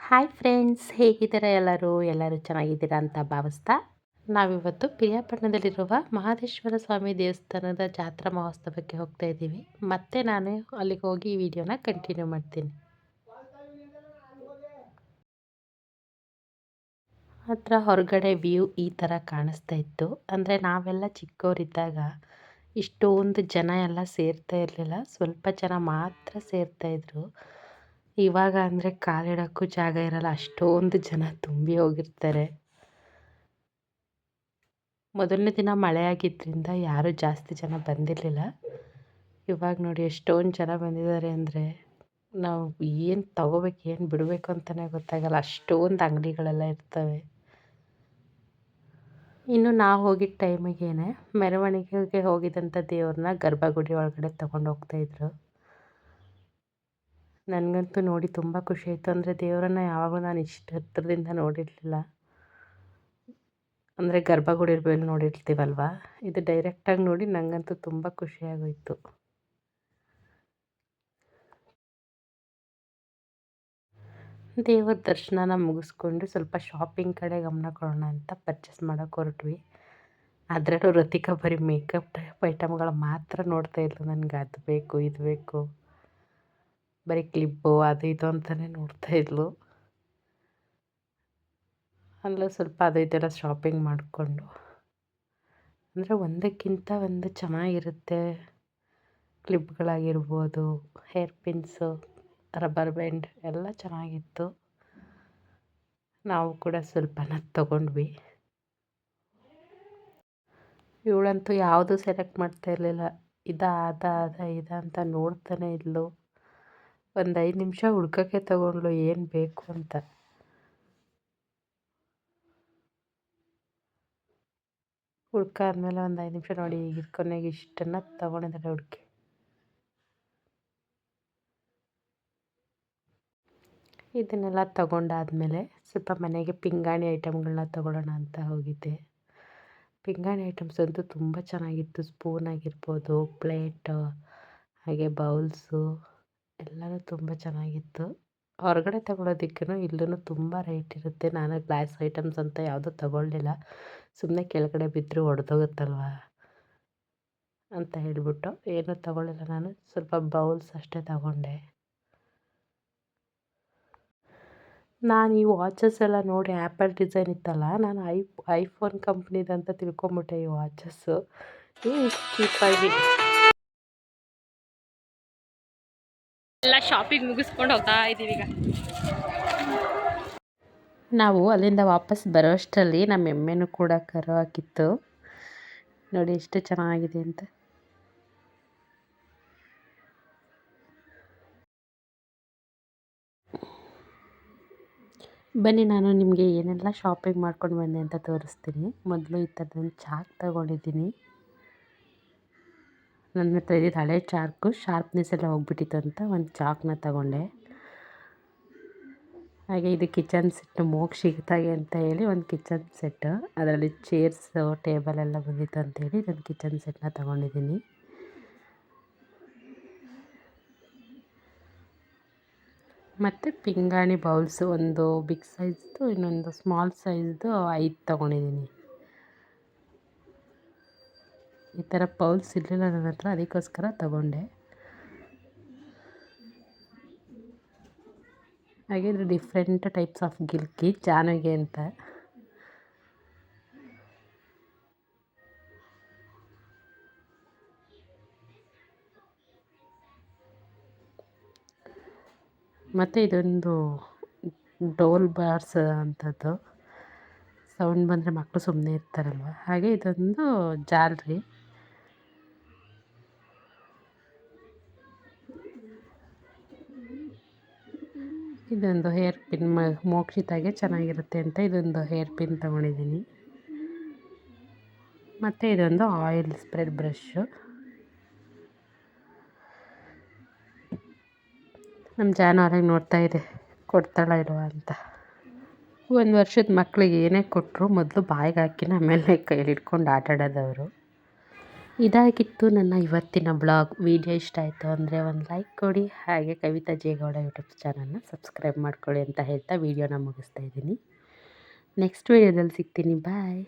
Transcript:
Hi friends, ಹೇಗಿದ್ದೀರಾ ಎಲ್ಲರೂ ಚೆನ್ನಾಗಿದ್ದೀರಾ ಅಂತ ಭಾವಿಸ್ತಾ ನಾವಿವತ್ತು ಪಿರಿಯಾಪಟ್ಟಣದಲ್ಲಿರುವ ಮಹದೇಶ್ವರ ಸ್ವಾಮಿ ದೇವಸ್ಥಾನದ ಜಾತ್ರಾ ಮಹೋತ್ಸವಕ್ಕೆ ಹೋಗ್ತಾ ಇದ್ದೀವಿ. ಮತ್ತೆ ನಾನು ಅಲ್ಲಿಗೆ ಹೋಗಿ ಈ ವಿಡಿಯೋನ ಕಂಟಿನ್ಯೂ ಮಾಡ್ತೀನಿ. ಹತ್ರ ಹೊರಗಡೆ ವ್ಯೂ ಈ ಥರ ಕಾಣಿಸ್ತಾ ಇತ್ತು. ಅಂದರೆ ನಾವೆಲ್ಲ ಚಿಕ್ಕವರಿದ್ದಾಗ ಇಷ್ಟೊಂದು ಜನ ಎಲ್ಲ ಸೇರ್ತಾ ಇರಲಿಲ್ಲ, ಸ್ವಲ್ಪ ಜನ ಮಾತ್ರ ಸೇರ್ತಾ ಇದ್ರು. ಇವಾಗ ಅಂದರೆ ಕಾಲಿಡೋಕ್ಕೂ ಜಾಗ ಇರಲ್ಲ, ಅಷ್ಟೊಂದು ಜನ ತುಂಬಿ ಹೋಗಿರ್ತಾರೆ. ಮೊದಲನೇ ದಿನ ಮಳೆ ಆಗಿದ್ದರಿಂದ ಯಾರೂ ಜಾಸ್ತಿ ಜನ ಬಂದಿರಲಿಲ್ಲ. ಇವಾಗ ನೋಡಿ ಎಷ್ಟೊಂದು ಜನ ಬಂದಿದ್ದಾರೆ ಅಂದರೆ ನಾವು ಏನು ತಗೋಬೇಕು ಏನು ಬಿಡಬೇಕು ಅಂತಲೇ ಗೊತ್ತಾಗಲ್ಲ, ಅಷ್ಟೊಂದು ಅಂಗಡಿಗಳೆಲ್ಲ ಇರ್ತವೆ. ಇನ್ನು ನಾವು ಹೋಗಿದ್ದ ಟೈಮಿಗೇನೆ ಮೆರವಣಿಗೆಗೆ ಹೋಗಿದ್ದಂಥ ದೇವ್ರನ್ನ ಗರ್ಭಗುಡಿ ಒಳಗಡೆ ತಗೊಂಡು ಹೋಗ್ತಾಯಿದ್ರು. ನನಗಂತೂ ನೋಡಿ ತುಂಬ ಖುಷಿ ಆಯಿತು. ಅಂದರೆ ದೇವರನ್ನ ಯಾವಾಗಲೂ ನಾನು ಇಷ್ಟು ಹತ್ತಿರದಿಂದ ನೋಡಿರಲಿಲ್ಲ. ಅಂದರೆ ಗರ್ಭಗುಡಿ ಮೇಲೆ ನೋಡಿರ್ತೀವಲ್ವ, ಇದು ಡೈರೆಕ್ಟಾಗಿ ನೋಡಿ ನನಗಂತೂ ತುಂಬ ಖುಷಿಯಾಗೋಯಿತು. ದೇವರ ದರ್ಶನನ ಮುಗಿಸ್ಕೊಂಡು ಸ್ವಲ್ಪ ಶಾಪಿಂಗ್ ಕಡೆ ಗಮನ ಕೊಡೋಣ ಅಂತ ಪರ್ಚೇಸ್ ಮಾಡೋಕ್ಕೆ ಹೊರಟ್ವಿ. ಅದರಲ್ಲೂ ರತಿಕಾ ಬರೀ ಮೇಕಪ್ ಟೈಪ್ ಐಟಮ್ಗಳು ಮಾತ್ರ ನೋಡ್ತಾ ಇದ್ಲು. ನನಗೆ ಅದು ಬೇಕು ಇದು ಬೇಕು, ಬರೀ ಕ್ಲಿಪ್ಪು ಅದು ಇದು ಅಂತಲೇ ನೋಡ್ತಾ ಇದ್ಲು. ಅಲ್ಲೂ ಸ್ವಲ್ಪ ಅದು ಇದೆಲ್ಲ ಶಾಪಿಂಗ್ ಮಾಡಿಕೊಂಡು, ಅಂದರೆ ಒಂದಕ್ಕಿಂತ ಒಂದು ಚೆನ್ನಾಗಿರುತ್ತೆ. ಕ್ಲಿಪ್ಗಳಾಗಿರ್ಬೋದು, ಹೇರ್ ಪಿನ್ಸು, ರಬ್ಬರ್ ಬ್ಯಾಂಡ್ ಎಲ್ಲ ಚೆನ್ನಾಗಿತ್ತು. ನಾವು ಕೂಡ ಸ್ವಲ್ಪನ ತಗೊಂಡ್ವಿ. ಇವಳಂತೂ ಯಾವುದು ಸೆಲೆಕ್ಟ್ ಮಾಡ್ತಾ ಇರಲಿಲ್ಲ, ಇದ ಅಂತ ನೋಡ್ತಾನೆ ಇದ್ಲು. ಒಂದು 5 ನಿಮಿಷ ಹುಡ್ಕೋಕ್ಕೆ ತಗೊಂಡ್ಳು ಏನು ಬೇಕು ಅಂತ. ಹುಡ್ಕಾದ್ಮೇಲೆ ಒಂದು 5 ನಿಮಿಷ ನೋಡಿ ಈಗ ಕೊನೆಗೆ ಇಷ್ಟನ್ನು ತಗೊಂಡಿದ್ದಾಳೆ ಹುಡುಕಿ. ಇದನ್ನೆಲ್ಲ ತಗೊಂಡಾದ್ಮೇಲೆ ಸ್ವಲ್ಪ ಮನೆಗೆ ಪಿಂಗಾಣಿ ಐಟಮ್ಗಳನ್ನ ತಗೊಳ್ಳೋಣ ಅಂತ ಹೋಗಿದ್ದೆ. ಪಿಂಗಾಣಿ ಐಟಮ್ಸ್ ಅಂತೂ ತುಂಬ ಚೆನ್ನಾಗಿತ್ತು. ಸ್ಪೂನ್ ಆಗಿರ್ಬೋದು, ಪ್ಲೇಟು, ಹಾಗೆ ಬೌಲ್ಸು ಎಲ್ಲನೂ ತುಂಬ ಚೆನ್ನಾಗಿತ್ತು. ಹೊರಗಡೆ ತಗೊಳ್ಳೋದಕ್ಕೂ ಇಲ್ಲೂ ತುಂಬ ರೇಟ್ ಇರುತ್ತೆ. ನಾನು ಗ್ಲಾಸ್ ಐಟಮ್ಸ್ ಅಂತ ಯಾವುದೂ ತಗೊಳ್ಳಿಲ್ಲ, ಸುಮ್ಮನೆ ಕೆಳಗಡೆ ಬಿದ್ದರೂ ಒಡೆದೋಗುತ್ತಲ್ವ ಅಂತ ಹೇಳಿಬಿಟ್ಟು ಏನೂ ತಗೊಳ್ಳಿಲ್ಲ. ನಾನು ಸ್ವಲ್ಪ ಬೌಲ್ಸ್ ಅಷ್ಟೇ ತಗೊಂಡೆ. ನಾನು ಈ ವಾಚಸ್ ಎಲ್ಲ ನೋಡಿ ಆ್ಯಪಲ್ ಡಿಸೈನ್ ಇತ್ತಲ್ಲ, ನಾನು ಐಫೋನ್ ಕಂಪ್ನಿದಂತ ತಿಳ್ಕೊಂಬಿಟ್ಟೆ ಈ ವಾಚಸ್ಸು. ಚೀಪಾಗಿ ಎಲ್ಲ ಶಾಪಿಂಗ್ ಮುಗಿಸ್ಕೊಂಡು ಹೋಗ್ತಾ ಇದ್ದೀವಿ. ಈಗ ನಾವು ಅಲ್ಲಿಂದ ವಾಪಸ್ ಬರೋ ಅಷ್ಟರಲ್ಲಿ ನಮ್ಮ ಎಮ್ಮೆನೂ ಕೂಡ ಕರು ಹಾಕಿತ್ತು. ನೋಡಿ ಎಷ್ಟು ಚೆನ್ನಾಗಿದೆ ಅಂತ. ಬನ್ನಿ ನಾನು ನಿಮಗೆ ಏನೆಲ್ಲ ಶಾಪಿಂಗ್ ಮಾಡ್ಕೊಂಡು ಬಂದೆ ಅಂತ ತೋರಿಸ್ತೀನಿ. ಮೊದಲು ಈ ಥರದೊಂದು ಚಾಕ್ ತಗೊಂಡಿದ್ದೀನಿ. ನನ್ನ ಹತ್ರ ಇದ್ದಿದ್ದು ಹಳೆ ಚಾಕು ಶಾರ್ಪ್ನೆಸ್ ಎಲ್ಲ ಹೋಗ್ಬಿಟ್ಟಿತ್ತು ಅಂತ ಒಂದು ಚಾಕ್ನ ತಗೊಂಡೆ. ಹಾಗೆ ಇದು ಕಿಚನ್ ಸೆಟ್ ಮೋಕ್ಷಿತಾಗೆ ಅಂತ ಹೇಳಿ ಒಂದು ಕಿಚನ್ ಸೆಟ್, ಅದರಲ್ಲಿ ಚೇರ್ಸು ಟೇಬಲ್ ಎಲ್ಲ ಬಂದಿತ್ತು ಅಂತೇಳಿ ಇದೊಂದು ಕಿಚನ್ ಸೆಟ್ನ ತಗೊಂಡಿದ್ದೀನಿ. ಮತ್ತು ಪಿಂಗಾಣಿ ಬೌಲ್ಸು ಒಂದು ಬಿಗ್ ಸೈಜ್ದು, ಇನ್ನೊಂದು ಸ್ಮಾಲ್ ಸೈಜ್ದು 5 ತಗೊಂಡಿದ್ದೀನಿ. ಈ ಥರ ಬೌಲ್ಸ್ ಇರಲಿಲ್ಲ ನನ್ನ ಹತ್ರ, ಅದಕ್ಕೋಸ್ಕರ ತಗೊಂಡೆ. ಹಾಗೆ ಇದು ಡಿಫ್ರೆಂಟ್ ಟೈಪ್ಸ್ ಆಫ್ ಗಿಲ್ಕಿ ಜಾನುಗೆ ಅಂತ. ಮತ್ತು ಇದೊಂದು ಡೋಲ್ ಬಾರ್ಸ್ ಅಂಥದ್ದು, ಸೌಂಡ್ ಬಂದರೆ ಮಕ್ಕಳು ಸುಮ್ಮನೆ ಇರ್ತಾರಲ್ವ, ಹಾಗೆ ಇದೊಂದು ಜಾಲ್ರಿ. ಇದೊಂದು ಹೇರ್ ಪಿನ್, ಮೋಕ್ಷಿತಾಗೆ ಚೆನ್ನಾಗಿರುತ್ತೆ ಅಂತ ಇದೊಂದು ಹೇರ್ ಪಿನ್ ತಗೊಂಡಿದ್ದೀನಿ. ಮತ್ತು ಇದೊಂದು ಆಯಿಲ್ ಸ್ಪ್ರೆಡ್ ಬ್ರಷು. ನಮ್ಮ ಜಾನು ಹೊರಗೆ ನೋಡ್ತಾ ಇದೆ ಕೊಡ್ತಾಳ ಇಲ್ವಾ ಅಂತ. 1 ವರ್ಷದ ಮಕ್ಕಳಿಗೆ ಏನೇ ಕೊಟ್ಟರು ಮೊದಲು ಬಾಯಿಗೆ ಹಾಕಿನ ಆಮೇಲೆ ಕೈಯಲ್ಲಿ ಹಿಡ್ಕೊಂಡು ಆಟಾಡೋದವರು. ಇದಾಗಿತ್ತು ನನ್ನ ಇವತ್ತಿನ ಬ್ಲಾಗ್. ವಿಡಿಯೋ ಇಷ್ಟ ಆಯಿತು ಅಂದರೆ ಒಂದು ಲೈಕ್ ಕೊಡಿ, ಹಾಗೆ ಕವಿತಾ ಜೇಗೌಡ ಯೂಟ್ಯೂಬ್ ಚಾನಲ್ನ ಸಬ್ಸ್ಕ್ರೈಬ್ ಮಾಡ್ಕೊಳ್ಳಿ ಅಂತ ಹೇಳ್ತಾ ವಿಡಿಯೋನ ಮುಗಿಸ್ತಾ ಇದ್ದೀನಿ. ನೆಕ್ಸ್ಟ್ ವಿಡಿಯೋದಲ್ಲಿ ಸಿಗ್ತೀನಿ. ಬಾಯ್.